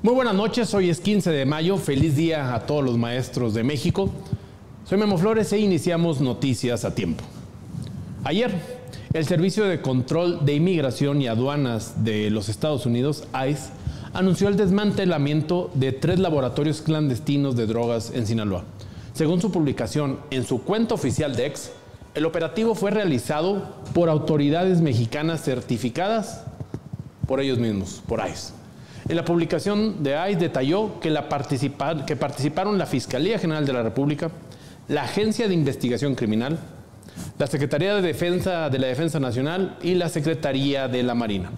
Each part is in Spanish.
Muy buenas noches, hoy es 15 de mayo, feliz día a todos los maestros de México. Soy Memo Flores e iniciamos Noticias a Tiempo. Ayer, el Servicio de Control de Inmigración y Aduanas de los Estados Unidos, ICE, anunció el desmantelamiento de 3 laboratorios clandestinos de drogas en Sinaloa. Según su publicación en su cuenta oficial de X, el operativo fue realizado por autoridades mexicanas certificadas por ellos mismos, por ICE. En la publicación de ICE detalló que participaron la Fiscalía General de la República, la Agencia de Investigación Criminal, la Secretaría de Defensa de la Defensa Nacional y la Secretaría de la Marina.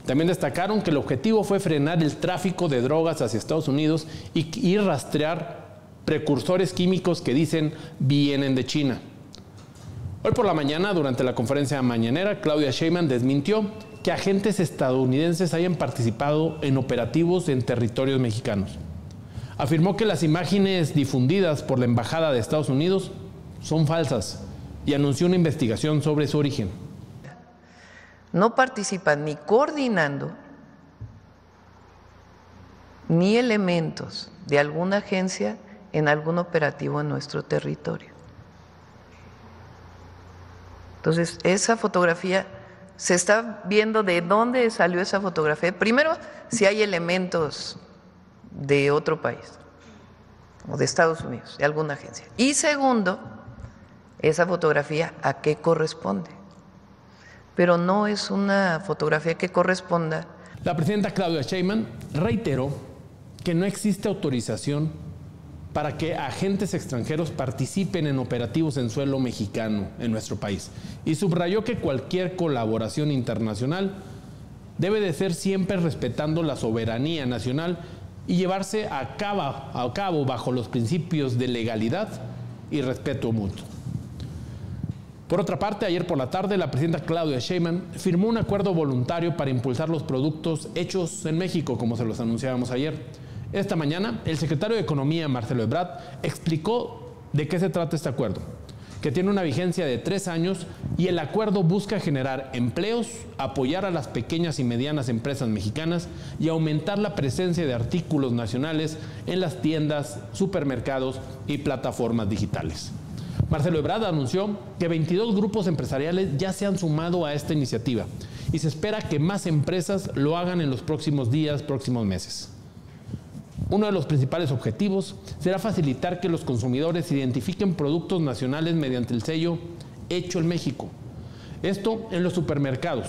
También destacaron que el objetivo fue frenar el tráfico de drogas hacia Estados Unidos y rastrear precursores químicos que dicen vienen de China. Hoy por la mañana, durante la conferencia mañanera, Claudia Sheinbaum desmintió que agentes estadounidenses hayan participado en operativos en territorios mexicanos. Afirmó que las imágenes difundidas por la Embajada de Estados Unidos son falsas y anunció una investigación sobre su origen. No participan ni coordinando ni elementos de alguna agencia en algún operativo en nuestro territorio. Entonces, esa fotografía, se está viendo de dónde salió esa fotografía. Primero, si hay elementos de otro país o de Estados Unidos, de alguna agencia. Y segundo, esa fotografía a qué corresponde. Pero no es una fotografía que corresponda. La presidenta Claudia Sheinbaum reiteró que no existe autorización para que agentes extranjeros participen en operativos en suelo mexicano en nuestro país. Y subrayó que cualquier colaboración internacional debe de ser siempre respetando la soberanía nacional y llevarse a cabo bajo los principios de legalidad y respeto mutuo. Por otra parte, ayer por la tarde, la presidenta Claudia Sheinbaum firmó un acuerdo voluntario para impulsar los productos hechos en México, como se los anunciábamos ayer. Esta mañana, el secretario de Economía, Marcelo Ebrard, explicó de qué se trata este acuerdo, que tiene una vigencia de 3 años y el acuerdo busca generar empleos, apoyar a las pequeñas y medianas empresas mexicanas y aumentar la presencia de artículos nacionales en las tiendas, supermercados y plataformas digitales. Marcelo Ebrard anunció que 22 grupos empresariales ya se han sumado a esta iniciativa y se espera que más empresas lo hagan en los próximos días, próximos meses. Uno de los principales objetivos será facilitar que los consumidores identifiquen productos nacionales mediante el sello Hecho en México. Esto en los supermercados.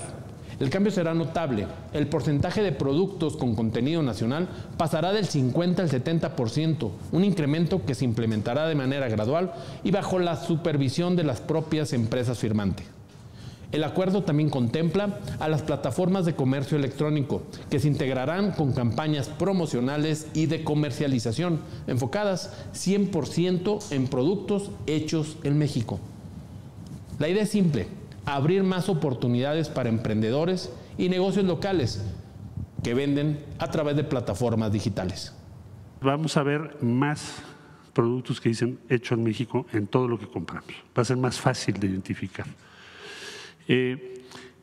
El cambio será notable. El porcentaje de productos con contenido nacional pasará del 50 al 70%, un incremento que se implementará de manera gradual y bajo la supervisión de las propias empresas firmantes. El acuerdo también contempla a las plataformas de comercio electrónico, que se integrarán con campañas promocionales y de comercialización, enfocadas 100% en productos hechos en México. La idea es simple: abrir más oportunidades para emprendedores y negocios locales que venden a través de plataformas digitales. Vamos a ver más productos que dicen hecho en México en todo lo que compramos. Va a ser más fácil de identificar.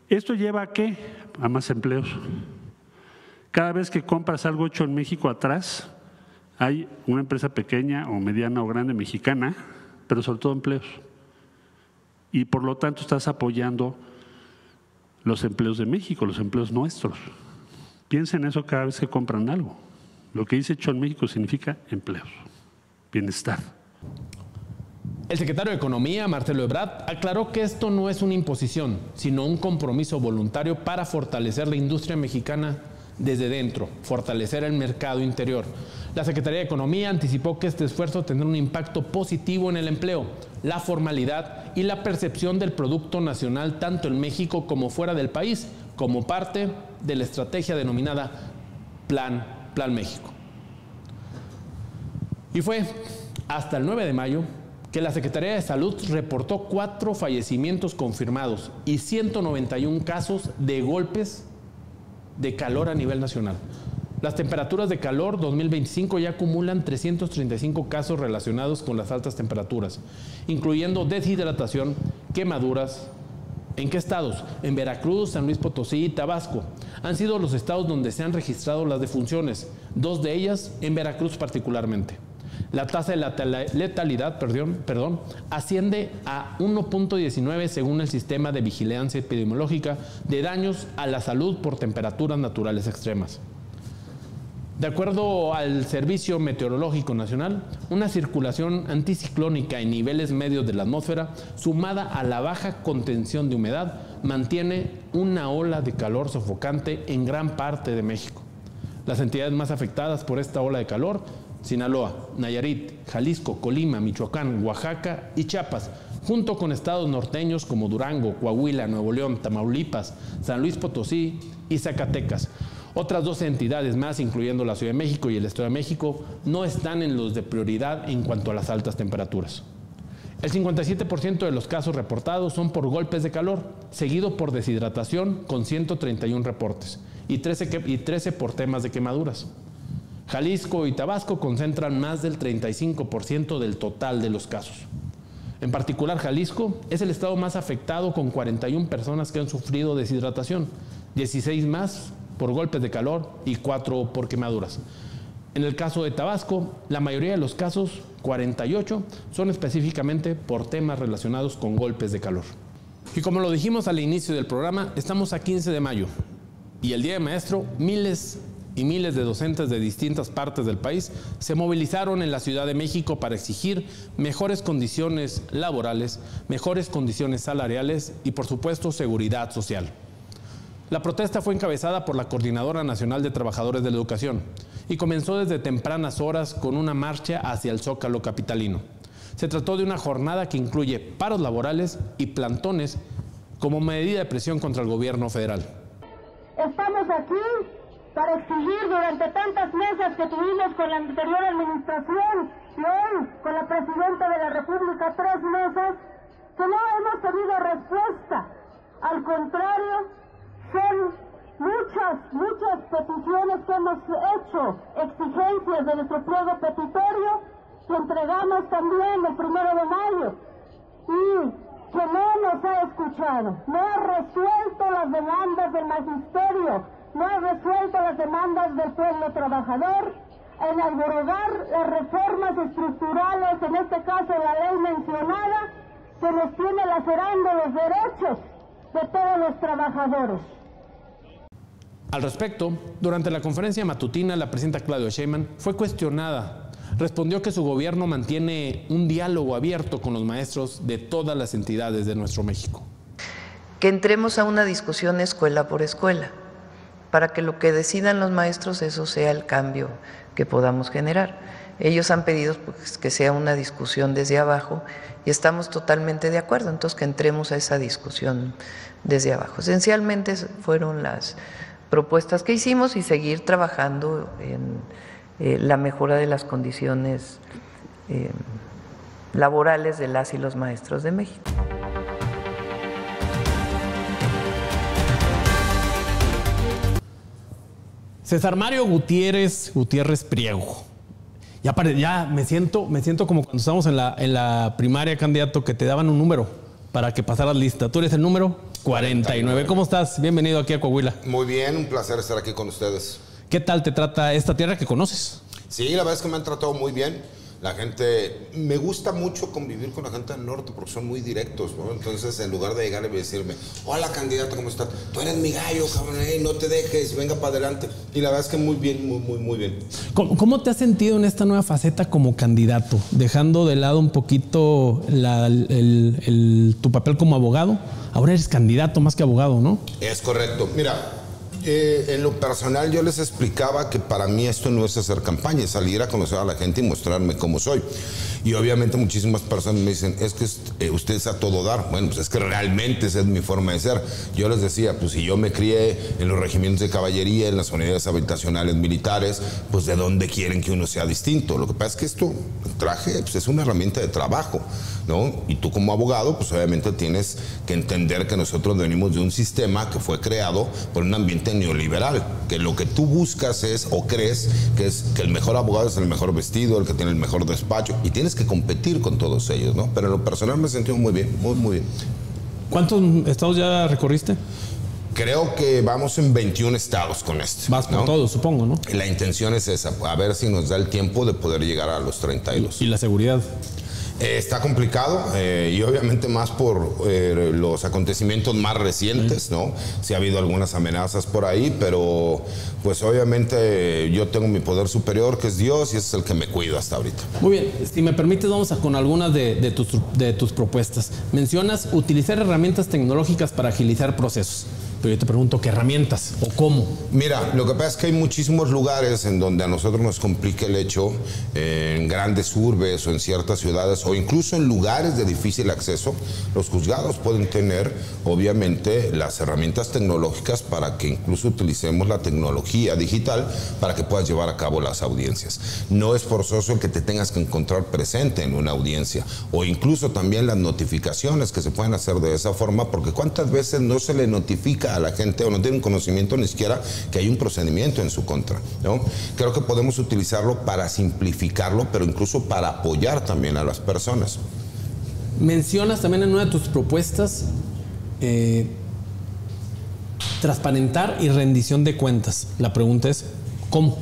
¿Esto lleva a qué? A más empleos. Cada vez que compras algo hecho en México, atrás hay una empresa pequeña o mediana o grande mexicana, pero sobre todo empleos. Y por lo tanto estás apoyando los empleos de México, los empleos nuestros. Piensen en eso cada vez que compran algo. Lo que dice hecho en México significa empleos, bienestar. El secretario de Economía, Marcelo Ebrard, aclaró que esto no es una imposición, sino un compromiso voluntario para fortalecer la industria mexicana desde dentro, fortalecer el mercado interior. La Secretaría de Economía anticipó que este esfuerzo tendrá un impacto positivo en el empleo, la formalidad y la percepción del producto nacional tanto en México como fuera del país, como parte de la estrategia denominada Plan México. Y fue hasta el 9 de mayo que la Secretaría de Salud reportó 4 fallecimientos confirmados y 191 casos de golpes de calor a nivel nacional. Las temperaturas de calor 2025 ya acumulan 335 casos relacionados con las altas temperaturas, incluyendo deshidratación, quemaduras ¿En qué estados? En Veracruz, San Luis Potosí y Tabasco. Han sido los estados donde se han registrado las defunciones, 2 de ellas en Veracruz particularmente. La tasa de letalidad asciende a 1.19 según el sistema de vigilancia epidemiológica de daños a la salud por temperaturas naturales extremas. De acuerdo al Servicio Meteorológico Nacional, una circulación anticiclónica en niveles medios de la atmósfera, sumada a la baja contención de humedad, mantiene una ola de calor sofocante en gran parte de México. Las entidades más afectadas por esta ola de calor: Sinaloa, Nayarit, Jalisco, Colima, Michoacán, Oaxaca y Chiapas, junto con estados norteños como Durango, Coahuila, Nuevo León, Tamaulipas, San Luis Potosí y Zacatecas. Otras 12 entidades más, incluyendo la Ciudad de México y el Estado de México, no están en los de prioridad en cuanto a las altas temperaturas. El 57% de los casos reportados son por golpes de calor, seguido por deshidratación con 131 reportes y 13 por temas de quemaduras. Jalisco y Tabasco concentran más del 35% del total de los casos. En particular, Jalisco es el estado más afectado, con 41 personas que han sufrido deshidratación, 16 más por golpes de calor y 4 por quemaduras. En el caso de Tabasco, la mayoría de los casos, 48, son específicamente por temas relacionados con golpes de calor. Y como lo dijimos al inicio del programa, estamos a 15 de mayo y el Día del Maestro, miles y miles de docentes de distintas partes del país se movilizaron en la Ciudad de México para exigir mejores condiciones laborales, mejores condiciones salariales y, por supuesto, seguridad social. La protesta fue encabezada por la Coordinadora Nacional de Trabajadores de la Educación y comenzó desde tempranas horas con una marcha hacia el Zócalo capitalino. Se trató de una jornada que incluye paros laborales y plantones como medida de presión contra el gobierno federal. Estamos aquí para exigir, durante tantas mesas que tuvimos con la anterior administración y hoy con la Presidenta de la República, 3 meses, que no hemos tenido respuesta. Al contrario, son muchas peticiones que hemos hecho, exigencias de nuestro pliego petitorio, que entregamos también el 1 de mayo, y que no nos ha escuchado, no ha resuelto las demandas del magisterio, no ha resuelto las demandas del pueblo trabajador, en abrogar las reformas estructurales, en este caso la ley mencionada, que nos tiene lacerando los derechos de todos los trabajadores. Al respecto, durante la conferencia matutina, la presidenta Claudia Sheinbaum fue cuestionada. Respondió que su gobierno mantiene un diálogo abierto con los maestros de todas las entidades de nuestro México. Que entremos a una discusión escuela por escuela, para que lo que decidan los maestros, eso sea el cambio que podamos generar. Ellos han pedido pues, que sea una discusión desde abajo y estamos totalmente de acuerdo, entonces que entremos a esa discusión desde abajo. Esencialmente fueron las propuestas que hicimos y seguir trabajando en la mejora de las condiciones laborales de las y los maestros de México. César Mario Gutiérrez Priego. Ya me siento como cuando estábamos en la primaria, candidato, que te daban un número para que pasaras lista. Tú eres el número 49. ¿Cómo estás? Bienvenido aquí a Coahuila. Muy bien, un placer estar aquí con ustedes. ¿Qué tal te trata esta tierra que conoces? Sí, la verdad es que me han tratado muy bien. La gente, me gusta mucho convivir con la gente del norte porque son muy directos, ¿no? Entonces, en lugar de llegar y decirme, hola candidato, ¿cómo estás? Tú eres mi gallo, cabrón, no te dejes, venga para adelante. Y la verdad es que muy bien, muy bien. ¿Cómo te has sentido en esta nueva faceta como candidato? Dejando de lado un poquito tu papel como abogado. Ahora eres candidato más que abogado, ¿no? Es correcto. Mira, en lo personal yo les explicaba que para mí esto no es hacer campaña, es salir a conocer a la gente y mostrarme cómo soy. Y obviamente muchísimas personas me dicen, es que usted es a todo dar. Bueno, pues es que realmente esa es mi forma de ser. Yo les decía, pues si yo me crié en los regimientos de caballería, en las unidades habitacionales militares, pues ¿de dónde quieren que uno sea distinto? Lo que pasa es que esto, el traje, pues es una herramienta de trabajo, ¿no? Y tú como abogado, pues obviamente tienes que entender que nosotros venimos de un sistema que fue creado por un ambiente neoliberal, que lo que tú buscas es, o crees, que es que el mejor abogado es el mejor vestido, el que tiene el mejor despacho, y tienes que competir con todos ellos, ¿no? Pero en lo personal me he sentido muy bien, muy bien. ¿Cuántos estados ya recorriste? Creo que vamos en 21 estados con esto. Vas por todos, supongo, ¿no? La intención es esa, a ver si nos da el tiempo de poder llegar a los 32. ¿Y la seguridad? Está complicado y obviamente más por los acontecimientos más recientes, ¿no? Sí ha habido algunas amenazas por ahí, pero pues obviamente yo tengo mi poder superior, que es Dios, y ese es el que me cuida hasta ahorita. Muy bien, si me permites, vamos con algunas de tus propuestas. Mencionas utilizar herramientas tecnológicas para agilizar procesos. Pero yo te pregunto, ¿qué herramientas o cómo? Mira, lo que pasa es que hay muchísimos lugares en donde a nosotros nos complica el hecho, en grandes urbes o en ciertas ciudades o incluso en lugares de difícil acceso, los juzgados pueden tener, obviamente, las herramientas tecnológicas para que incluso utilicemos la tecnología digital para que puedas llevar a cabo las audiencias. No es forzoso el que te tengas que encontrar presente en una audiencia o incluso también las notificaciones que se pueden hacer de esa forma, porque cuántas veces no se le notifica a la gente o no tienen conocimiento ni siquiera que hay un procedimiento en su contra, ¿no? Creo que podemos utilizarlo para simplificarlo, pero incluso para apoyar también a las personas. Mencionas también en una de tus propuestas transparentar y rendición de cuentas. La pregunta es, ¿cómo?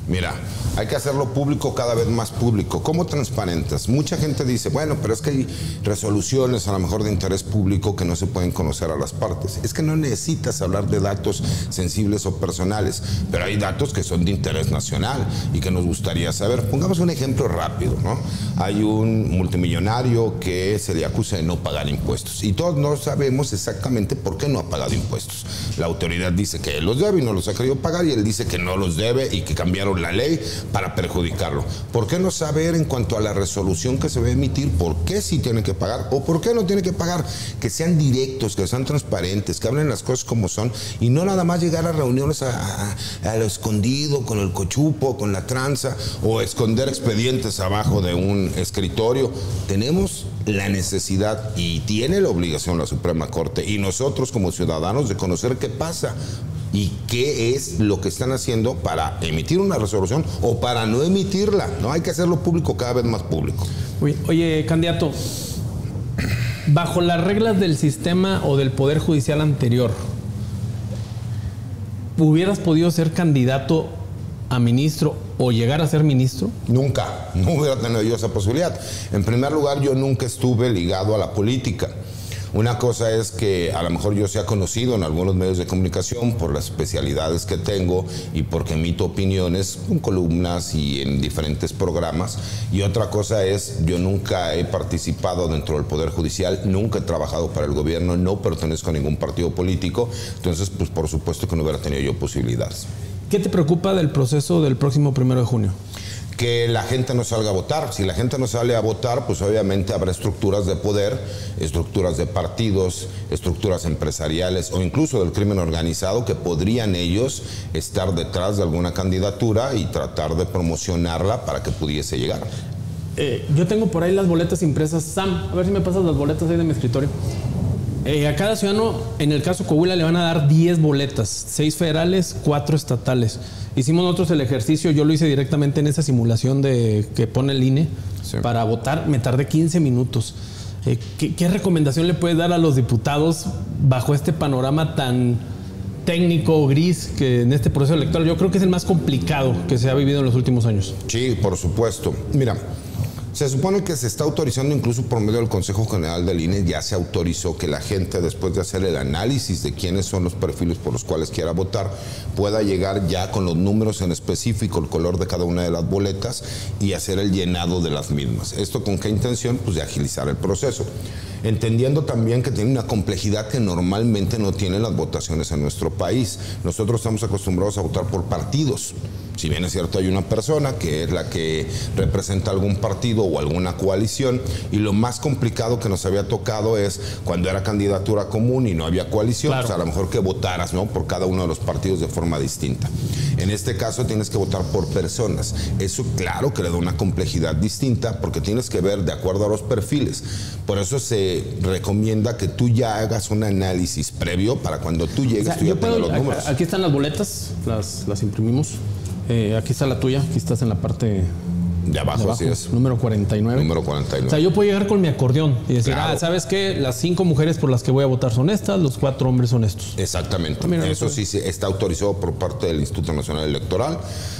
Mira, hay que hacerlo público, cada vez más público. ¿Cómo transparentas? Mucha gente dice, bueno, pero es que hay resoluciones a lo mejor de interés público que no se pueden conocer a las partes. Es que no necesitas hablar de datos sensibles o personales, pero hay datos que son de interés nacional y que nos gustaría saber. Pongamos un ejemplo rápido, ¿no? Hay un multimillonario que se le acusa de no pagar impuestos y todos no sabemos exactamente por qué no ha pagado impuestos. La autoridad dice que él los debe y no los ha querido pagar, y él dice que no los debe y que cambiaron la ley para perjudicarlo. ¿Por qué no saber en cuanto a la resolución que se va a emitir por qué sí tiene que pagar o por qué no tiene que pagar? Que sean directos, que sean transparentes, que hablen las cosas como son y no nada más llegar a reuniones a lo escondido, con el cochupo, con la tranza, o esconder expedientes abajo de un escritorio. Tenemos la necesidad y tiene la obligación la Suprema Corte y nosotros como ciudadanos de conocer qué pasa y qué es lo que están haciendo para emitir una resolución o para no emitirla. No hay que hacerlo público, cada vez más público. Oye, candidato, bajo las reglas del sistema o del Poder Judicial anterior, ¿hubieras podido ser candidato a ministro o llegar a ser ministro? Nunca, no hubiera tenido yo esa posibilidad. En primer lugar, yo nunca estuve ligado a la política. Una cosa es que a lo mejor yo sea conocido en algunos medios de comunicación por las especialidades que tengo y porque emito opiniones con columnas y en diferentes programas. Y otra cosa es, yo nunca he participado dentro del Poder Judicial, nunca he trabajado para el gobierno, no pertenezco a ningún partido político. Entonces, pues por supuesto que no hubiera tenido yo posibilidades. ¿Qué te preocupa del proceso del próximo 1 de junio? Que la gente no salga a votar. Si la gente no sale a votar, pues obviamente habrá estructuras de poder, estructuras de partidos, estructuras empresariales o incluso del crimen organizado que podrían ellos estar detrás de alguna candidatura y tratar de promocionarla para que pudiese llegar. Yo tengo por ahí las boletas impresas. Sam, a ver si me pasas las boletas ahí de mi escritorio. A cada ciudadano, en el caso Coahuila, le van a dar 10 boletas, 6 federales, 4 estatales. Hicimos nosotros el ejercicio, yo lo hice directamente en esa simulación que pone el INE, sí, para votar. Me tardé 15 minutos. ¿Qué recomendación le puedes dar a los diputados bajo este panorama tan técnico, gris, que en este proceso electoral yo creo que es el más complicado que se ha vivido en los últimos años? Sí, por supuesto. Mira, se supone que se está autorizando, incluso por medio del Consejo General del INE, ya se autorizó que la gente, después de hacer el análisis de quiénes son los perfiles por los cuales quiera votar, pueda llegar ya con los números en específico, el color de cada una de las boletas y hacer el llenado de las mismas. ¿Esto con qué intención? Pues de agilizar el proceso. Entendiendo también que tiene una complejidad que normalmente no tienen las votaciones en nuestro país. Nosotros estamos acostumbrados a votar por partidos. Si bien es cierto, hay una persona que es la que representa algún partido o alguna coalición, y lo más complicado que nos había tocado es cuando era candidatura común y no había coalición, claro, pues a lo mejor que votaras, ¿no?, por cada uno de los partidos de forma distinta. En este caso tienes que votar por personas. Eso claro que le da una complejidad distinta porque tienes que ver de acuerdo a los perfiles. Por eso se recomienda que tú ya hagas un análisis previo para cuando tú llegues, tú ya tengas los números. Aquí están las boletas, las imprimimos. Aquí está la tuya, aquí estás en la parte De abajo, así es. Número 49. Número 49. O sea, yo puedo llegar con mi acordeón y decir, Claro. ¿sabes qué? Las 5 mujeres por las que voy a votar son estas, los 4 hombres son estos. Exactamente. Mira, Eso sí está autorizado por parte del Instituto Nacional Electoral,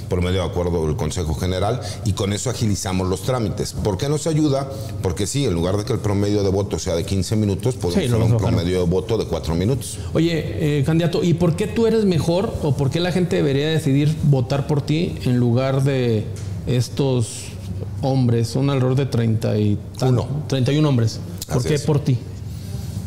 por medio de acuerdo del Consejo General, y con eso agilizamos los trámites. ¿Por qué nos ayuda? Porque sí, en lugar de que el promedio de voto sea de 15 minutos, podemos Sí, lo tener un bajaron. promedio de voto de 4 minutos. Oye, candidato, ¿y por qué tú eres mejor o por qué la gente debería decidir votar por ti en lugar de estos hombres? Son alrededor de 31 hombres. ¿Por Así qué es. por ti?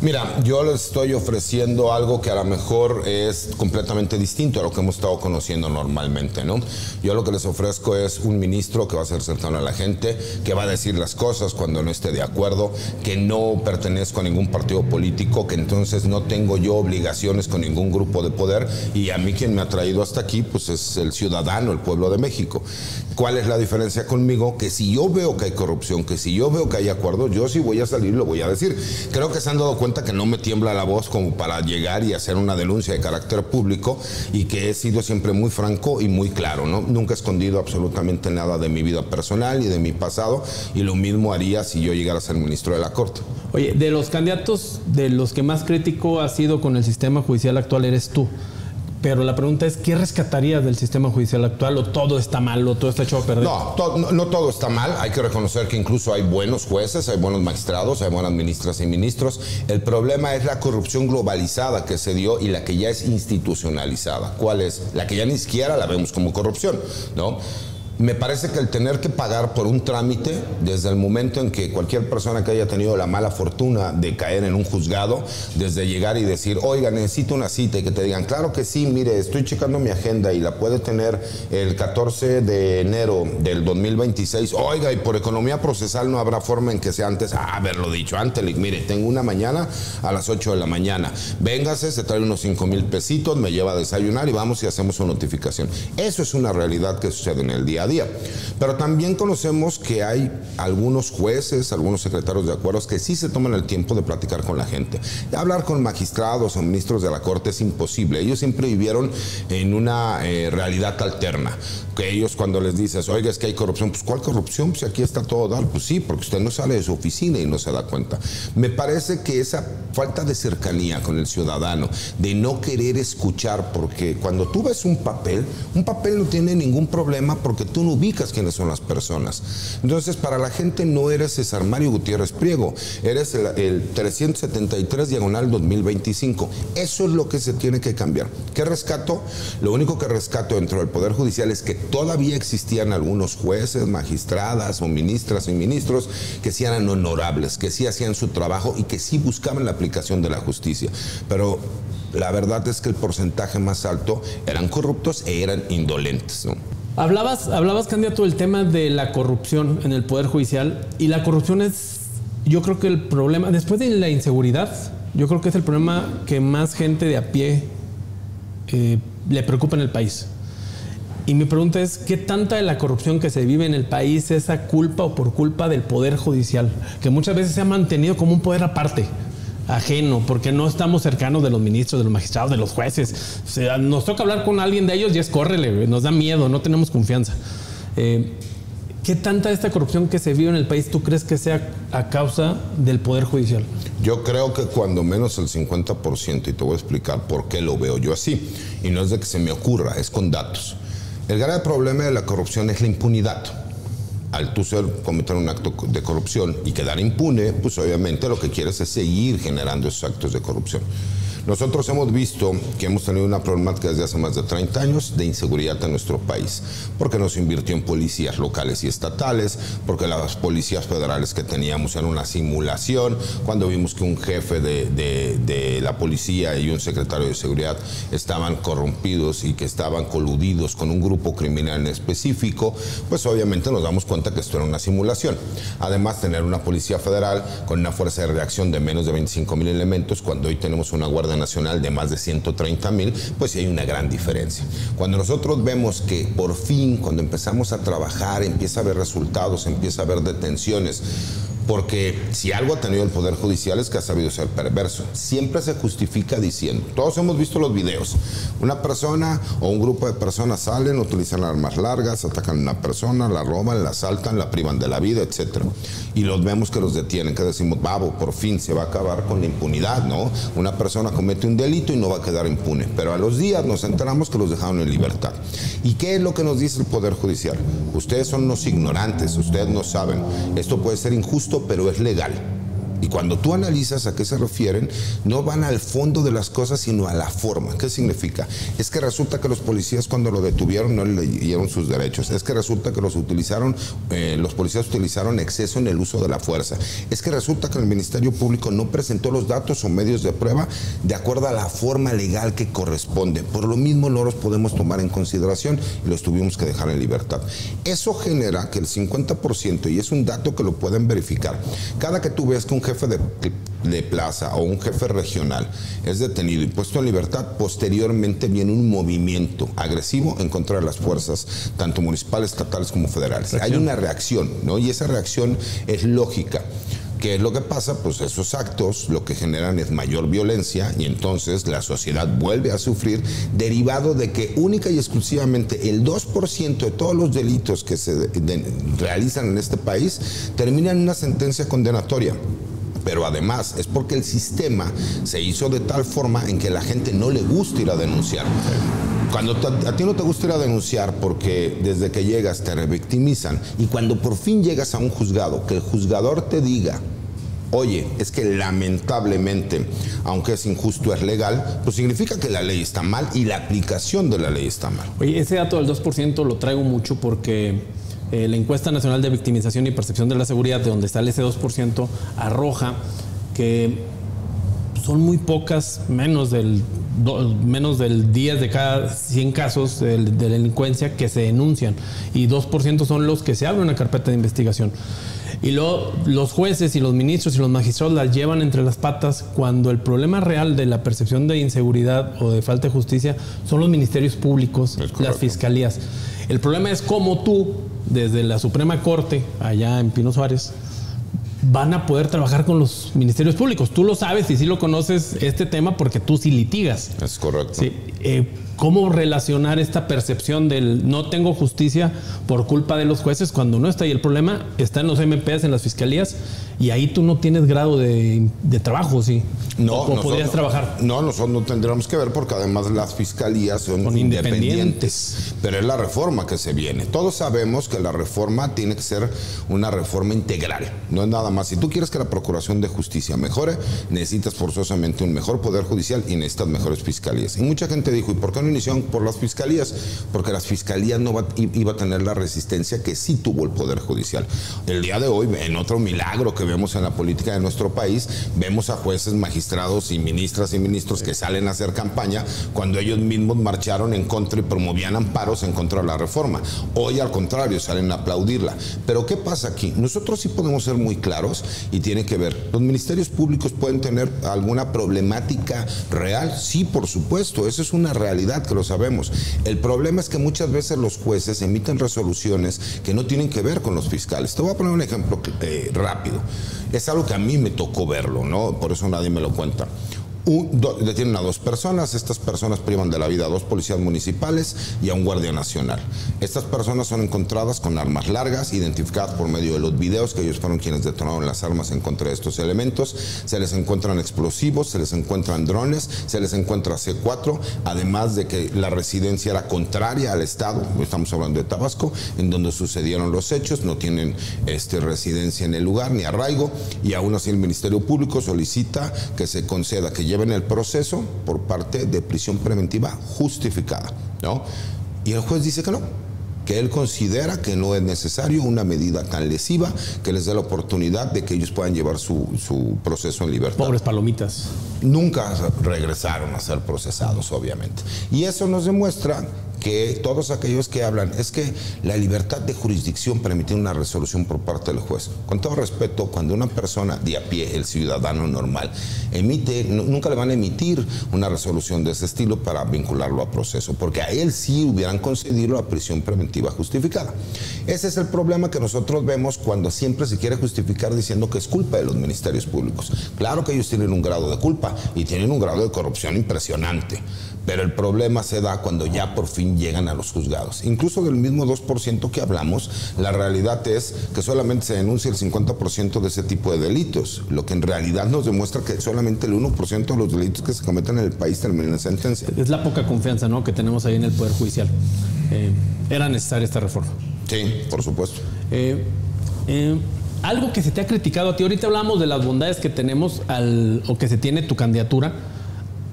Mira, yo les estoy ofreciendo algo que a lo mejor es completamente distinto a lo que hemos estado conociendo normalmente, ¿no? Yo lo que les ofrezco es un ministro que va a ser cercano a la gente, que va a decir las cosas cuando no esté de acuerdo, que no pertenezco a ningún partido político, que entonces no tengo yo obligaciones con ningún grupo de poder, y a mí quien me ha traído hasta aquí pues es el ciudadano, el pueblo de México. ¿Cuál es la diferencia conmigo? Que si yo veo que hay corrupción, que si yo veo que hay acuerdo, yo sí voy a salir y lo voy a decir. Creo que se han dado cuenta que no me tiembla la voz como para llegar y hacer una denuncia de carácter público, y que he sido siempre muy franco y muy claro, ¿no? Nunca he escondido absolutamente nada de mi vida personal y de mi pasado, y lo mismo haría si yo llegara a ser ministro de la Corte. Oye, de los candidatos, de los que más crítico ha sido con el sistema judicial actual eres tú. Pero la pregunta es, ¿qué rescatarías del sistema judicial actual? ¿O todo está mal, o todo está hecho a perder? No todo está mal. Hay que reconocer que incluso hay buenos jueces, hay buenos magistrados, hay buenas ministras y ministros. El problema es la corrupción globalizada que se dio y la que ya es institucionalizada. ¿Cuál es? La que ya ni siquiera la vemos como corrupción, ¿no? Me parece que el tener que pagar por un trámite, desde el momento en que cualquier persona que haya tenido la mala fortuna de caer en un juzgado, desde llegar y decir, oiga, necesito una cita, y que te digan, claro que sí, mire, estoy checando mi agenda y la puede tener el 14 de enero del 2026, oiga, y por economía procesal no habrá forma en que sea antes, haberlo dicho antes, mire, tengo una mañana a las 8 de la mañana, véngase, se trae unos 5,000 pesitos, me lleva a desayunar y vamos y hacemos su notificación. Eso es una realidad que sucede en el día a día. Pero también conocemos que hay algunos jueces, algunos secretarios de acuerdos que sí se toman el tiempo de platicar con la gente. Hablar con magistrados o ministros de la Corte es imposible. Ellos siempre vivieron en una realidad alterna. Que ellos, cuando les dices, oiga, es que hay corrupción, pues ¿cuál corrupción? Pues aquí está todo dar. Pues sí, porque usted no sale de su oficina y no se da cuenta. Me parece que esa falta de cercanía con el ciudadano, de no querer escuchar, porque cuando tú ves un papel no tiene ningún problema porque tú no ubicas quiénes son las personas. Entonces, para la gente no eres César Mario Gutiérrez Priego, eres el 373/2025. Eso es lo que se tiene que cambiar. ¿Qué rescato? Lo único que rescato dentro del Poder Judicial es que todavía existían algunos jueces, magistradas o ministras y ministros que sí eran honorables, que sí hacían su trabajo y que sí buscaban la aplicación de la justicia. Pero la verdad es que el porcentaje más alto eran corruptos e eran indolentes, ¿no? Hablabas, candidato, del tema de la corrupción en el Poder Judicial, y la corrupción es, yo creo que el problema, después de la inseguridad, yo creo que es el problema que más gente de a pie le preocupa en el país. Y mi pregunta es, ¿qué tanta de la corrupción que se vive en el país es a culpa o por culpa del Poder Judicial? Que muchas veces se ha mantenido como un poder aparte, ajeno, porque no estamos cercanos de los ministros, de los magistrados, de los jueces. O sea, nos toca hablar con alguien de ellos y es córrele, nos da miedo, no tenemos confianza. ¿Qué tanta de esta corrupción que se vive en el país tú crees que sea a causa del Poder Judicial? Yo creo que cuando menos el 50%, y te voy a explicar por qué lo veo yo así. Y no es de que se me ocurra, es con datos. El grave problema de la corrupción es la impunidad. Al tú cometer un acto de corrupción y quedar impune, pues obviamente lo que quieres es seguir generando esos actos de corrupción. Nosotros hemos visto que hemos tenido una problemática desde hace más de 30 años de inseguridad en nuestro país, porque no se invirtió en policías locales y estatales, porque las policías federales que teníamos eran una simulación, cuando vimos que un jefe de la policía y un secretario de seguridad estaban corrompidos y que estaban coludidos con un grupo criminal en específico, pues obviamente nos damos cuenta que esto era una simulación. Además, tener una policía federal con una fuerza de reacción de menos de 25,000 elementos, cuando hoy tenemos una Guardia Nacional de más de 130,000, pues sí hay una gran diferencia. Cuando nosotros vemos que por fin, cuando empezamos a trabajar, empieza a haber resultados, empieza a haber detenciones, Porque si algo ha tenido el Poder Judicial es que ha sabido ser perverso. Siempre se justifica diciendo, todos hemos visto los videos, una persona o un grupo de personas salen, utilizan armas largas, atacan a una persona, la roban, la asaltan, la privan de la vida, etc. Y los vemos que los detienen, que decimos, babo, por fin se va a acabar con la impunidad, ¿no? Una persona comete un delito y no va a quedar impune. Pero a los días nos enteramos que los dejaron en libertad. ¿Y qué es lo que nos dice el Poder Judicial? Ustedes son unos ignorantes, ustedes no saben. Esto puede ser injusto, pero es legal. Y cuando tú analizas a qué se refieren, no van al fondo de las cosas, sino a la forma. ¿Qué significa? Es que resulta que los policías cuando lo detuvieron no le dieron sus derechos. Es que resulta que los policías utilizaron exceso en el uso de la fuerza. Es que resulta que el Ministerio Público no presentó los datos o medios de prueba de acuerdo a la forma legal que corresponde. Por lo mismo no los podemos tomar en consideración y los tuvimos que dejar en libertad. Eso genera que el 50%, y es un dato que lo pueden verificar, cada que tú ves que un jefe de plaza o un jefe regional es detenido y puesto en libertad, posteriormente viene un movimiento agresivo en contra de las fuerzas, tanto municipales, estatales como federales. Hay una reacción, ¿no? Y esa reacción es lógica. ¿Qué es lo que pasa? Pues esos actos lo que generan es mayor violencia y entonces la sociedad vuelve a sufrir, derivado de que única y exclusivamente el 2% de todos los delitos que se realizan en este país terminan en una sentencia condenatoria. Pero además es porque el sistema se hizo de tal forma en que la gente no le gusta ir a denunciar. Cuando a ti no te gusta ir a denunciar porque desde que llegas te revictimizan, y cuando por fin llegas a un juzgado, que el juzgador te diga, oye, es que lamentablemente, aunque es injusto, es legal, pues significa que la ley está mal y la aplicación de la ley está mal. Oye, ese dato del 2% lo traigo mucho porque la encuesta nacional de victimización y percepción de la seguridad, de donde sale ese 2%, arroja que son muy pocas, menos del 10 de cada 100 casos de delincuencia que se denuncian, y 2% son los que se abre una carpeta de investigación. Y luego los jueces y los ministros y los magistrados las llevan entre las patas cuando el problema real de la percepción de inseguridad o de falta de justicia son los ministerios públicos, las fiscalías. El problema es cómo tú, desde la Suprema Corte, allá en Pino Suárez, van a poder trabajar con los ministerios públicos. Tú lo sabes y sí lo conoces este tema porque tú sí litigas. Es correcto. Sí. ¿Cómo relacionar esta percepción del no tengo justicia por culpa de los jueces cuando no está ahí? El problema está en los MPs, en las fiscalías, y ahí tú no tienes grado de trabajo, ¿sí? No, ¿O podrías trabajar? No, nosotros no tendríamos que ver porque además las fiscalías son independientes. Pero es la reforma que se viene. Todos sabemos que la reforma tiene que ser una reforma integral. No es nada más. Si tú quieres que la Procuración de Justicia mejore, necesitas forzosamente un mejor Poder Judicial y necesitas mejores fiscalías. Y mucha gente dijo, ¿y por qué no iniciaron por las fiscalías? Porque las fiscalías no iba a tener la resistencia que sí tuvo el Poder Judicial. El día de hoy, en otro milagro que vemos en la política de nuestro país, vemos a jueces, magistrados y ministras y ministros que salen a hacer campaña cuando ellos mismos marcharon en contra y promovían amparos en contra de la reforma. Hoy, al contrario, salen a aplaudirla. Pero ¿qué pasa aquí? Nosotros sí podemos ser muy claros y tiene que ver. ¿Los ministerios públicos pueden tener alguna problemática real? Sí, por supuesto. Eso es una realidad que lo sabemos. El problema es que muchas veces los jueces emiten resoluciones que no tienen que ver con los fiscales. Te voy a poner un ejemplo rápido. Es algo que a mí me tocó verlo, ¿no? Por eso nadie me lo cuenta. Detienen a 2 personas, estas personas privan de la vida a 2 policías municipales y a un guardia nacional. Estas personas son encontradas con armas largas, identificadas por medio de los videos, que ellos fueron quienes detonaron las armas en contra de estos elementos. Se les encuentran explosivos, se les encuentran drones, se les encuentra C4, además de que la residencia era contraria al estado, estamos hablando de Tabasco, en donde sucedieron los hechos, no tienen residencia en el lugar ni arraigo, y aún así el Ministerio Público solicita que se conceda, que lleven el proceso por parte de prisión preventiva justificada, ¿no? Y el juez dice que no, que él considera que no es necesario una medida tan lesiva que les dé la oportunidad de que ellos puedan llevar su proceso en libertad. Pobres palomitas. Nunca regresaron a ser procesados, obviamente. Y eso nos demuestra que todos aquellos que hablan, es que la libertad de jurisdicción permite una resolución por parte del juez. Con todo respeto, cuando una persona de a pie, el ciudadano normal, emite, nunca le van a emitir una resolución de ese estilo para vincularlo a proceso, porque a él sí hubieran concedido la prisión preventiva justificada. Ese es el problema que nosotros vemos cuando siempre se quiere justificar diciendo que es culpa de los ministerios públicos. Claro que ellos tienen un grado de culpa y tienen un grado de corrupción impresionante, pero el problema se da cuando ya por fin llegan a los juzgados. Incluso del mismo 2% que hablamos, la realidad es que solamente se denuncia el 50% de ese tipo de delitos, lo que en realidad nos demuestra que solamente el 1% de los delitos que se cometen en el país terminan en sentencia. Es la poca confianza, ¿no?, que tenemos ahí en el Poder Judicial. Era necesaria esta reforma. Sí, por supuesto. Algo que se te ha criticado a ti, ahorita hablamos de las bondades que tenemos o que se tiene tu candidatura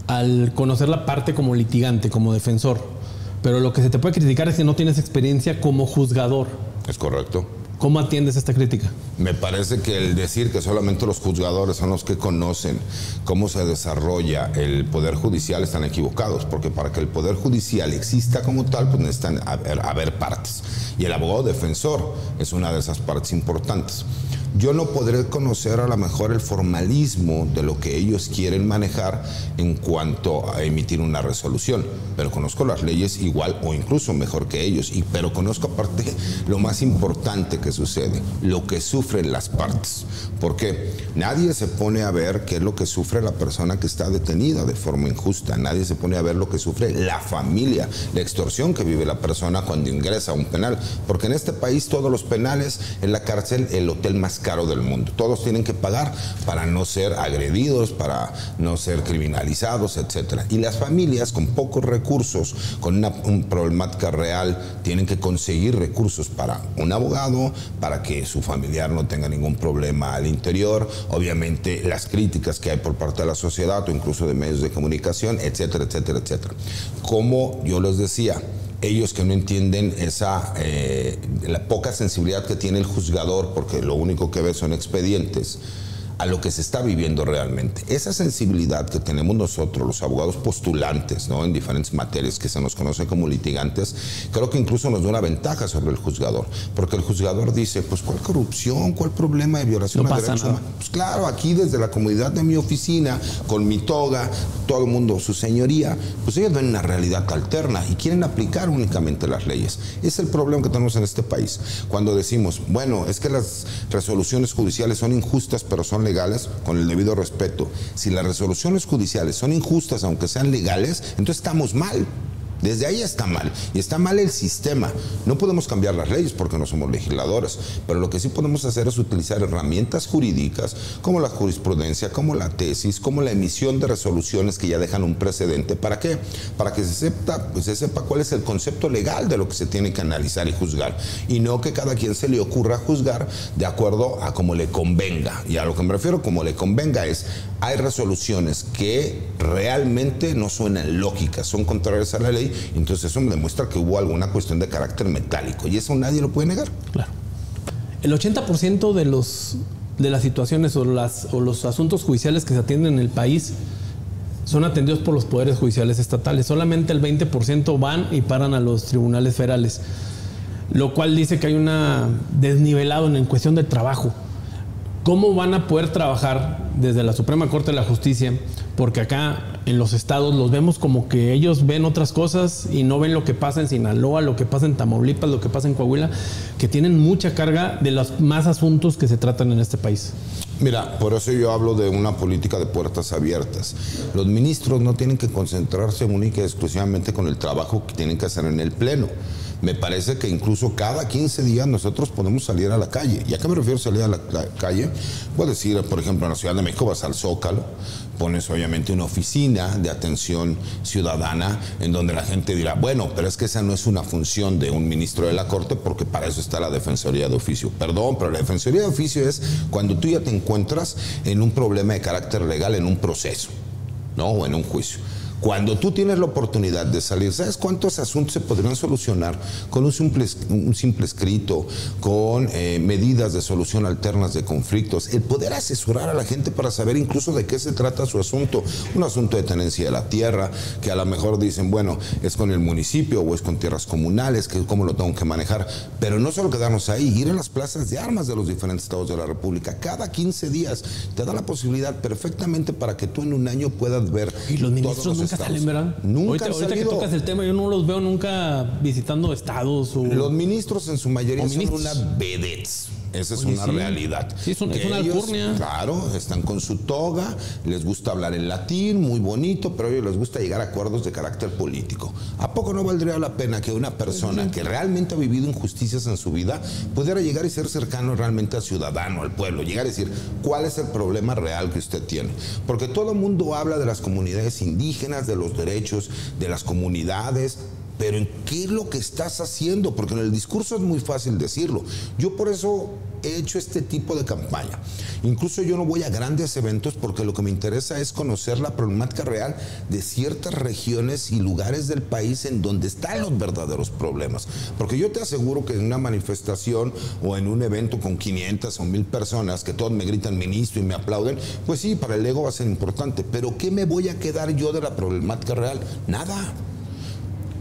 al conocer la parte como litigante, como defensor, pero lo que se te puede criticar es que no tienes experiencia como juzgador. Es correcto. ¿Cómo atiendes esta crítica? Me parece que el decir que solamente los juzgadores son los que conocen cómo se desarrolla el Poder Judicial están equivocados, porque para que el Poder Judicial exista como tal, pues necesitan haber partes. Y el abogado defensor es una de esas partes importantes. Yo no podré conocer a lo mejor el formalismo de lo que ellos quieren manejar en cuanto a emitir una resolución, pero conozco las leyes igual o incluso mejor que ellos, pero conozco aparte lo más importante que sucede, lo que sufren las partes, porque nadie se pone a ver qué es lo que sufre la persona que está detenida de forma injusta, nadie se pone a ver lo que sufre la familia, la extorsión que vive la persona cuando ingresa a un penal, porque en este país todos los penales, en la cárcel, el hotel más caro del mundo. Todos tienen que pagar para no ser agredidos, para no ser criminalizados, etcétera. Y las familias con pocos recursos, con una problemática real, tienen que conseguir recursos para un abogado, para que su familiar no tenga ningún problema al interior. Obviamente las críticas que hay por parte de la sociedad o incluso de medios de comunicación, etcétera, etcétera, etcétera. Como yo les decía, ellos que no entienden la poca sensibilidad que tiene el juzgador, porque lo único que ve son expedientes, a lo que se está viviendo realmente. Esa sensibilidad que tenemos nosotros, los abogados postulantes, ¿no?, en diferentes materias que se nos conoce como litigantes, creo que incluso nos da una ventaja sobre el juzgador, porque el juzgador dice, pues ¿cuál corrupción? ¿Cuál problema de violación a derechos humanos? Pues claro, aquí desde la comodidad de mi oficina, con mi toga, todo el mundo, su señoría, pues ellos ven una realidad alterna y quieren aplicar únicamente las leyes. Es el problema que tenemos en este país. Cuando decimos, bueno, es que las resoluciones judiciales son injustas, pero son legales, con el debido respeto. Si las resoluciones judiciales son injustas, aunque sean legales, entonces estamos mal. Desde ahí está mal, y está mal el sistema. No podemos cambiar las leyes porque no somos legisladores, pero lo que sí podemos hacer es utilizar herramientas jurídicas como la jurisprudencia, como la tesis, como la emisión de resoluciones que ya dejan un precedente. ¿Para qué? Para que se sepa cuál es el concepto legal de lo que se tiene que analizar y juzgar, y no que cada quien se le ocurra juzgar de acuerdo a como le convenga. Y a lo que me refiero como le convenga es, hay resoluciones que realmente no suenan lógicas, son contrarias a la ley. Entonces eso me demuestra que hubo alguna cuestión de carácter metálico y eso nadie lo puede negar. Claro. El 80% de las situaciones o los asuntos judiciales que se atienden en el país son atendidos por los poderes judiciales estatales. Solamente el 20% van y paran a los tribunales federales, lo cual dice que hay una desnivelado en cuestión de trabajo. ¿Cómo van a poder trabajar desde la Suprema Corte de la Justicia? Porque acá en los estados los vemos como que ellos ven otras cosas y no ven lo que pasa en Sinaloa, lo que pasa en Tamaulipas, lo que pasa en Coahuila, que tienen mucha carga de los más asuntos que se tratan en este país. Mira, por eso yo hablo de una política de puertas abiertas. Los ministros no tienen que concentrarse única y exclusivamente con el trabajo que tienen que hacer en el Pleno. Me parece que incluso cada 15 días nosotros podemos salir a la calle. ¿Y a qué me refiero salir a la calle? Puedes ir, por ejemplo, en la Ciudad de México, vas al Zócalo, pones obviamente una oficina de atención ciudadana en donde la gente dirá, bueno, pero es que esa no es una función de un ministro de la Corte porque para eso está la Defensoría de Oficio. Perdón, pero la Defensoría de Oficio es cuando tú ya te encuentras en un problema de carácter legal, en un proceso, ¿no? O en un juicio. Cuando tú tienes la oportunidad de salir, ¿sabes cuántos asuntos se podrían solucionar con un simple escrito, con medidas de solución alternas de conflictos? El poder asesorar a la gente para saber incluso de qué se trata su asunto. Un asunto de tenencia de la tierra, que a lo mejor dicen, bueno, es con el municipio o es con tierras comunales, que cómo lo tengo que manejar. Pero no solo quedarnos ahí, ir a las plazas de armas de los diferentes estados de la República. Cada 15 días te da la posibilidad perfectamente para que tú en un año puedas ver. Y los ministros nunca salen, ¿verdad? Nunca ahorita que tocas el tema, yo no los veo nunca visitando estados. Los ministros en su mayoría son unas vedettes. Esa es una realidad. Sí, es una alcurnia. Claro, están con su toga, les gusta hablar en latín, muy bonito, pero a ellos les gusta llegar a acuerdos de carácter político. ¿A poco no valdría la pena que una persona que realmente ha vivido injusticias en su vida pudiera llegar y ser cercano realmente al ciudadano, al pueblo? Llegar a decir, ¿cuál es el problema real que usted tiene? Porque todo el mundo habla de las comunidades indígenas, de los derechos de las comunidades, pero ¿en qué es lo que estás haciendo? Porque en el discurso es muy fácil decirlo. Yo por eso he hecho este tipo de campaña. Incluso yo no voy a grandes eventos porque lo que me interesa es conocer la problemática real de ciertas regiones y lugares del país en donde están los verdaderos problemas. Porque yo te aseguro que en una manifestación o en un evento con 500 o 1000 personas que todos me gritan ministro y me aplauden, pues sí, para el ego va a ser importante. Pero ¿qué me voy a quedar yo de la problemática real? Nada.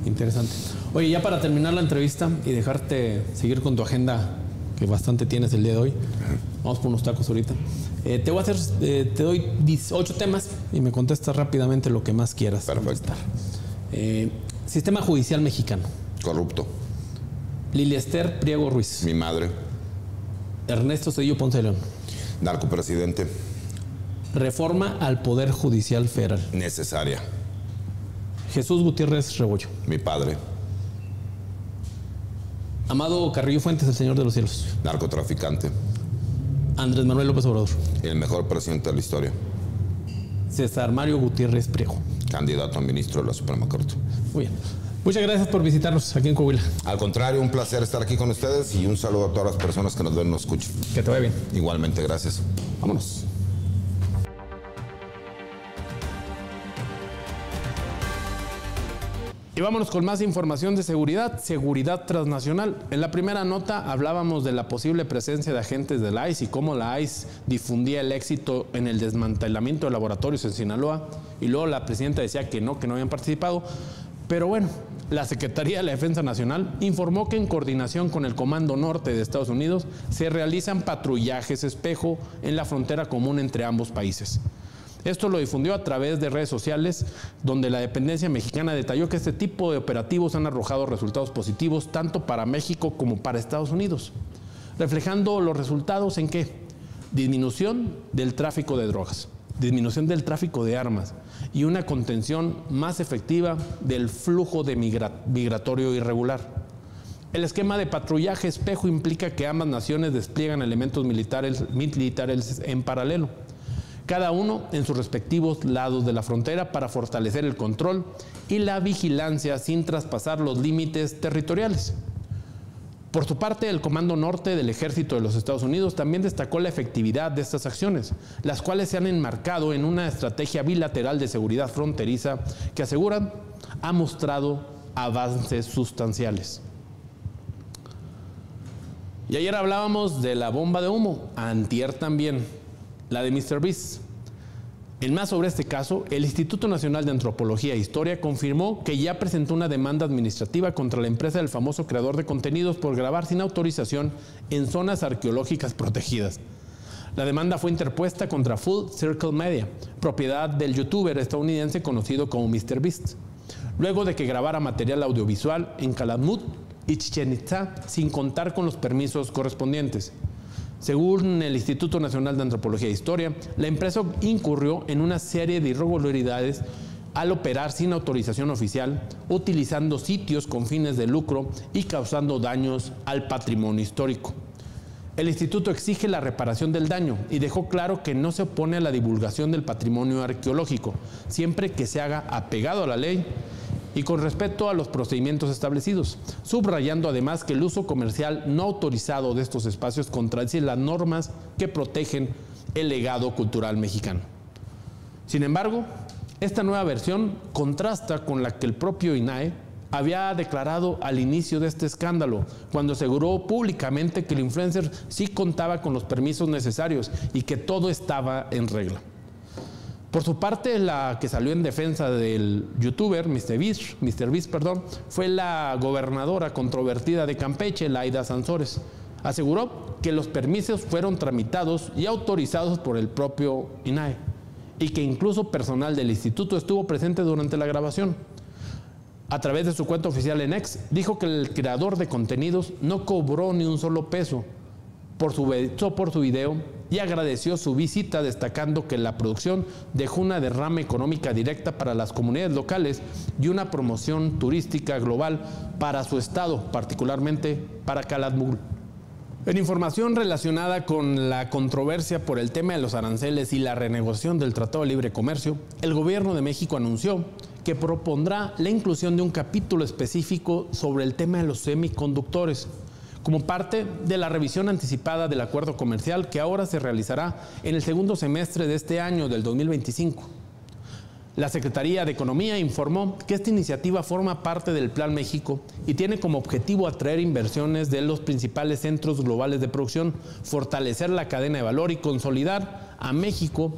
Interesante. Oye, ya para terminar la entrevista y dejarte seguir con tu agenda, que bastante tienes el día de hoy, vamos por unos tacos ahorita. Te doy 18 temas y me contestas rápidamente lo que más quieras. Perfecto. Sistema judicial mexicano. Corrupto. Lilia Ester Priego Ruiz. Mi madre. Ernesto Zedillo Ponce de León. Narcopresidente. Reforma al Poder Judicial Federal. Necesaria. Jesús Gutiérrez Rebollo. Mi padre. Amado Carrillo Fuentes, el Señor de los Cielos. Narcotraficante. Andrés Manuel López Obrador. El mejor presidente de la historia. César Mario Gutiérrez Priego. Candidato a ministro de la Suprema Corte. Muy bien. Muchas gracias por visitarnos aquí en Coahuila. Al contrario, un placer estar aquí con ustedes y un saludo a todas las personas que nos ven y nos escuchan. Que te vaya bien. Igualmente, gracias. Vámonos. Y vámonos con más información de seguridad transnacional. En la primera nota hablábamos de la posible presencia de agentes de la ICE y cómo la ICE difundía el éxito en el desmantelamiento de laboratorios en Sinaloa, y luego la presidenta decía que no habían participado. Pero bueno, la Secretaría de la Defensa Nacional informó que en coordinación con el Comando Norte de Estados Unidos se realizan patrullajes espejo en la frontera común entre ambos países. Esto lo difundió a través de redes sociales, donde la dependencia mexicana detalló que este tipo de operativos han arrojado resultados positivos tanto para México como para Estados Unidos, reflejando los resultados en ¿qué? Disminución del tráfico de drogas, disminución del tráfico de armas y una contención más efectiva del flujo de migratorio irregular. El esquema de patrullaje espejo implica que ambas naciones despliegan elementos militares en paralelo, cada uno en sus respectivos lados de la frontera para fortalecer el control y la vigilancia sin traspasar los límites territoriales. Por su parte, el Comando Norte del Ejército de los Estados Unidos también destacó la efectividad de estas acciones, las cuales se han enmarcado en una estrategia bilateral de seguridad fronteriza que aseguran ha mostrado avances sustanciales. Y ayer hablábamos de la bomba de humo, antier también, la de MrBeast. En más sobre este caso, el Instituto Nacional de Antropología e Historia confirmó que ya presentó una demanda administrativa contra la empresa del famoso creador de contenidos por grabar sin autorización en zonas arqueológicas protegidas. La demanda fue interpuesta contra Full Circle Media, propiedad del youtuber estadounidense conocido como MrBeast, luego de que grabara material audiovisual en Calamut y Chichén Itzá sin contar con los permisos correspondientes. Según el Instituto Nacional de Antropología e Historia, la empresa incurrió en una serie de irregularidades al operar sin autorización oficial, utilizando sitios con fines de lucro y causando daños al patrimonio histórico. El instituto exige la reparación del daño y dejó claro que no se opone a la divulgación del patrimonio arqueológico, siempre que se haga apegado a la ley y con respeto a los procedimientos establecidos, subrayando además que el uso comercial no autorizado de estos espacios contradice las normas que protegen el legado cultural mexicano. Sin embargo, Esta nueva versión contrasta con la que el propio INAE había declarado al inicio de este escándalo, cuando aseguró públicamente que el influencer sí contaba con los permisos necesarios y que todo estaba en regla. Por su parte, la que salió en defensa del youtuber MrBeast, fue la gobernadora controvertida de Campeche, Laida Sansores. Aseguró que los permisos fueron tramitados y autorizados por el propio INAE y que incluso personal del instituto estuvo presente durante la grabación. A través de su cuenta oficial en X, dijo que el creador de contenidos no cobró ni un solo peso por su video y agradeció su visita, destacando que la producción dejó una derrama económica directa para las comunidades locales y una promoción turística global para su estado, particularmente para Calakmul. En información relacionada con la controversia por el tema de los aranceles y la renegociación del Tratado de Libre Comercio, el gobierno de México anunció que propondrá la inclusión de un capítulo específico sobre el tema de los semiconductores, como parte de la revisión anticipada del acuerdo comercial que ahora se realizará en el segundo semestre de este año, del 2025. La Secretaría de Economía informó que esta iniciativa forma parte del Plan México y tiene como objetivo atraer inversiones de los principales centros globales de producción, fortalecer la cadena de valor y consolidar a México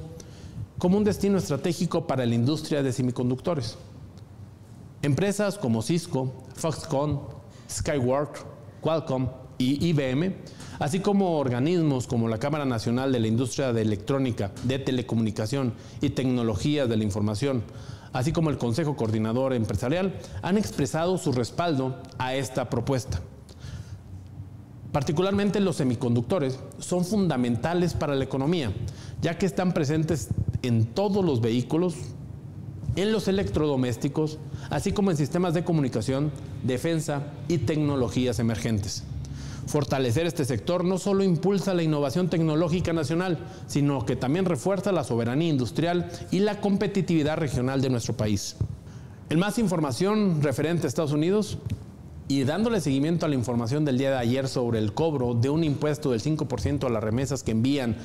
como un destino estratégico para la industria de semiconductores. Empresas como Cisco, Foxconn, Skyworks, Qualcomm y IBM, así como organismos como la Cámara Nacional de la Industria de Electrónica, de Telecomunicación y Tecnologías de la Información, así como el Consejo Coordinador Empresarial, han expresado su respaldo a esta propuesta. Particularmente los semiconductores son fundamentales para la economía, ya que están presentes en todos los vehículos, en los electrodomésticos, así como en sistemas de comunicación, defensa y tecnologías emergentes. Fortalecer este sector no solo impulsa la innovación tecnológica nacional, sino que también refuerza la soberanía industrial y la competitividad regional de nuestro país. En más información referente a Estados Unidos, y dándole seguimiento a la información del día de ayer sobre el cobro de un impuesto del 5% a las remesas que envían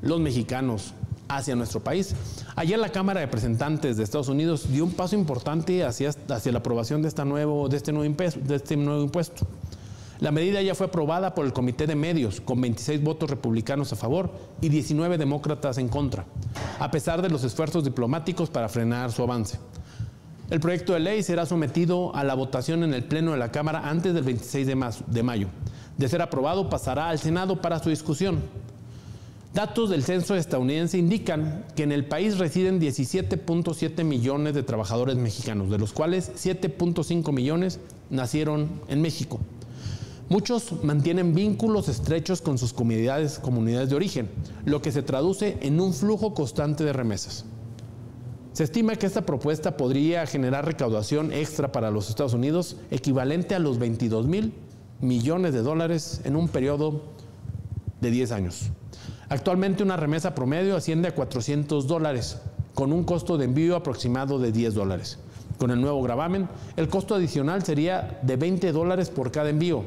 los mexicanos hacia nuestro país, ayer la Cámara de Representantes de Estados Unidos dio un paso importante hacia la aprobación de este nuevo impuesto. La medida ya fue aprobada por el Comité de Medios, con 26 votos republicanos a favor y 19 demócratas en contra, a pesar de los esfuerzos diplomáticos para frenar su avance. El proyecto de ley será sometido a la votación en el Pleno de la Cámara antes del 26 de mayo. De ser aprobado, pasará al Senado para su discusión. Datos del censo estadounidense indican que en el país residen 17.7 millones de trabajadores mexicanos, de los cuales 7.5 millones nacieron en México. Muchos mantienen vínculos estrechos con sus comunidades de origen, lo que se traduce en un flujo constante de remesas. Se estima que esta propuesta podría generar recaudación extra para los Estados Unidos equivalente a los 22,000 millones de dólares en un periodo de 10 años. Actualmente una remesa promedio asciende a $400, con un costo de envío aproximado de $10. Con el nuevo gravamen, el costo adicional sería de $20 por cada envío,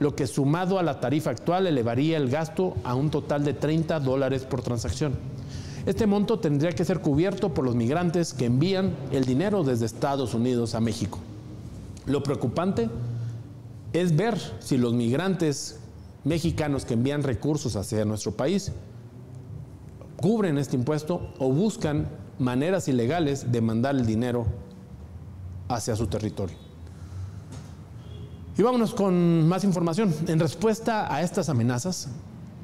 lo que sumado a la tarifa actual elevaría el gasto a un total de $30 por transacción. Este monto tendría que ser cubierto por los migrantes que envían el dinero desde Estados Unidos a México. Lo preocupante es ver si los migrantes mexicanos que envían recursos hacia nuestro país cubren este impuesto o buscan maneras ilegales de mandar el dinero hacia su territorio. Y vámonos con más información. En respuesta a estas amenazas,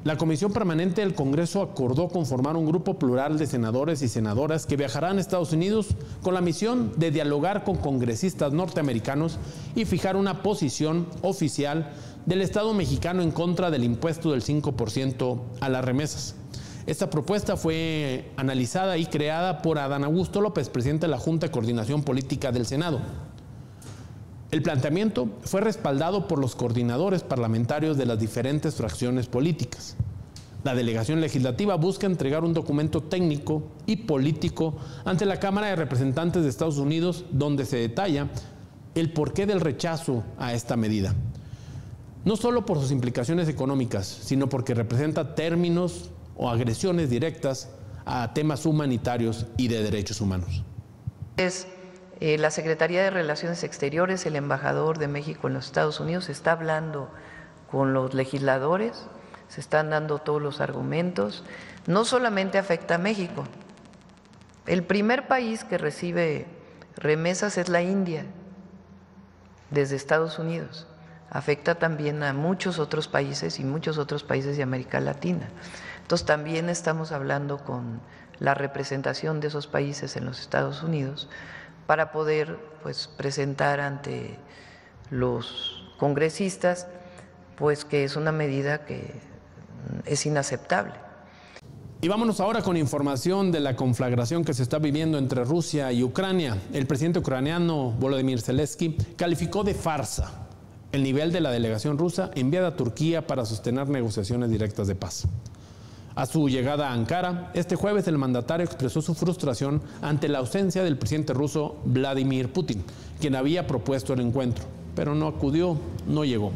la Comisión Permanente del Congreso acordó conformar un grupo plural de senadores y senadoras que viajarán a Estados Unidos con la misión de dialogar con congresistas norteamericanos y fijar una posición oficial del Estado mexicano en contra del impuesto del 5% a las remesas. Esta propuesta fue analizada y creada por Adán Augusto López, presidente de la Junta de Coordinación Política del Senado. El planteamiento fue respaldado por los coordinadores parlamentarios de las diferentes fracciones políticas. La delegación legislativa busca entregar un documento técnico y político ante la Cámara de Representantes de Estados Unidos, donde se detalla el porqué del rechazo a esta medida. No solo por sus implicaciones económicas, sino porque representa términos o agresiones directas a temas humanitarios y de derechos humanos. La Secretaría de Relaciones Exteriores, el embajador de México en los Estados Unidos, está hablando con los legisladores, se están dando todos los argumentos. No solamente afecta a México. El primer país que recibe remesas es la India, desde Estados Unidos. Afecta también a muchos otros países y muchos otros países de América Latina. Entonces también estamos hablando con la representación de esos países en los Estados Unidos para poder pues presentar ante los congresistas pues que es una medida que es inaceptable. Y vámonos ahora con información de la conflagración que se está viviendo entre Rusia y Ucrania. El presidente ucraniano Volodymyr Zelensky calificó de farsa el nivel de la delegación rusa enviada a Turquía para sostener negociaciones directas de paz. A su llegada a Ankara, este jueves el mandatario expresó su frustración ante la ausencia del presidente ruso Vladimir Putin, quien había propuesto el encuentro, pero no acudió, no llegó.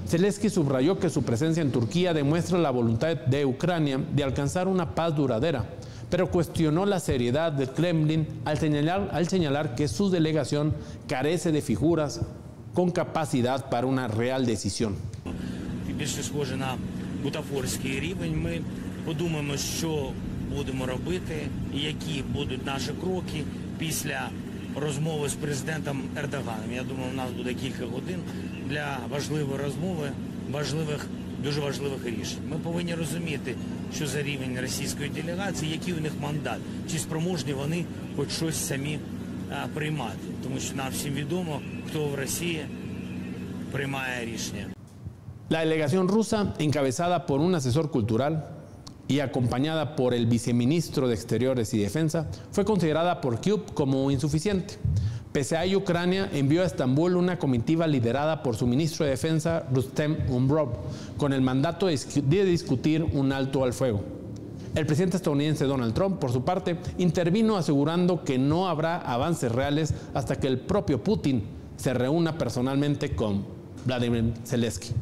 Zelensky subrayó que su presencia en Turquía demuestra la voluntad de Ucrania de alcanzar una paz duradera, pero cuestionó la seriedad del Kremlin al señalar que su delegación carece de figuras con capacidad para una real decisión. Бутафорський рівень. Ми подумаємо, що будемо робити, які будуть наші кроки після розмови з президентом Ердоганом. Я думаю, у нас буде кілька годин для важливої розмови, дуже важливих рішень. Ми повинні розуміти, що за рівень російської делегації, який у них мандат, чи спроможні вони хоч щось самі приймати. Тому що нам всім відомо, хто в Росії приймає рішення. La delegación rusa, encabezada por un asesor cultural y acompañada por el viceministro de Exteriores y Defensa, fue considerada por Kyiv como insuficiente. Pese a ello, Ucrania envió a Estambul una comitiva liderada por su ministro de Defensa, Rustem Umrov, con el mandato de discutir un alto al fuego. El presidente estadounidense Donald Trump, por su parte, intervino asegurando que no habrá avances reales hasta que el propio Putin se reúna personalmente con Vladimir Zelensky.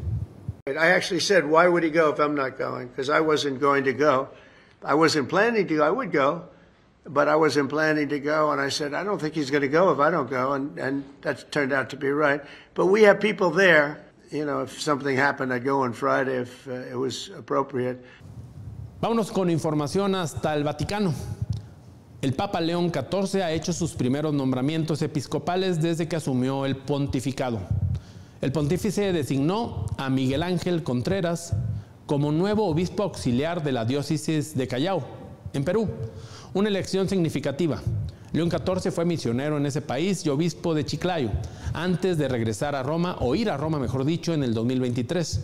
I actually said, why would he go if I'm not going? Because I wasn't going to go. I wasn't planning to go. I would go, but I wasn't planning to go. And I said, I don't think he's going to go if I don't go. And that turned out to be right. But we have people there. You know, if something happened, I'd go on Friday if it was appropriate. Vámonos con información hasta el Vaticano. El Papa León XIV ha hecho sus primeros nombramientos episcopales desde que asumió el pontificado. El pontífice designó a Miguel Ángel Contreras como nuevo obispo auxiliar de la diócesis de Callao, en Perú, una elección significativa. León XIV fue misionero en ese país y obispo de Chiclayo, antes de regresar a Roma, o ir a Roma, mejor dicho, en el 2023.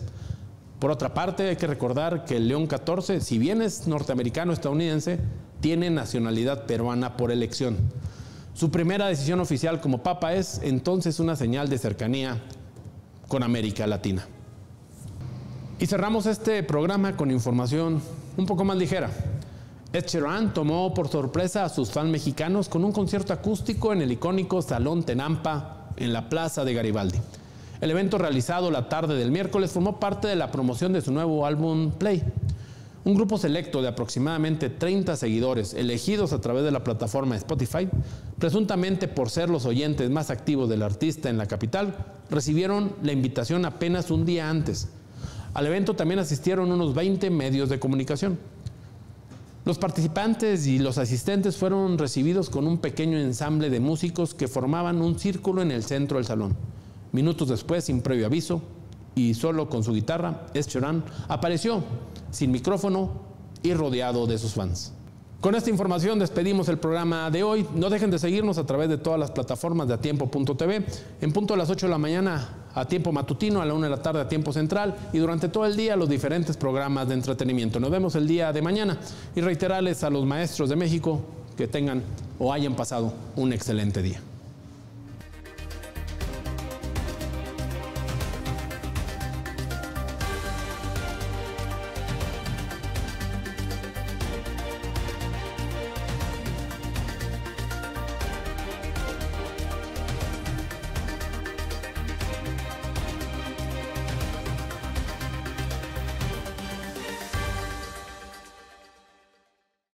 Por otra parte, hay que recordar que León XIV, si bien es norteamericano-estadounidense, tiene nacionalidad peruana por elección. Su primera decisión oficial como papa es entonces una señal de cercanía con América Latina. Y cerramos este programa con información un poco más ligera. Ed Sheeran tomó por sorpresa a sus fans mexicanos con un concierto acústico en el icónico Salón Tenampa en la Plaza de Garibaldi. El evento, realizado la tarde del miércoles, formó parte de la promoción de su nuevo álbum Play. Un grupo selecto de aproximadamente 30 seguidores, elegidos a través de la plataforma Spotify, presuntamente por ser los oyentes más activos del artista en la capital, recibieron la invitación apenas un día antes. Al evento también asistieron unos 20 medios de comunicación. Los participantes y los asistentes fueron recibidos con un pequeño ensamble de músicos que formaban un círculo en el centro del salón. Minutos después, sin previo aviso y solo con su guitarra, Ed Sheeran apareció sin micrófono y rodeado de sus fans. Con esta información despedimos el programa de hoy. No dejen de seguirnos a través de todas las plataformas de atiempo.tv, en punto a las 8 de la mañana a tiempo matutino, a la 1 de la tarde a tiempo central, y durante todo el día los diferentes programas de entretenimiento. Nos vemos el día de mañana y reiterarles a los maestros de México que tengan o hayan pasado un excelente día.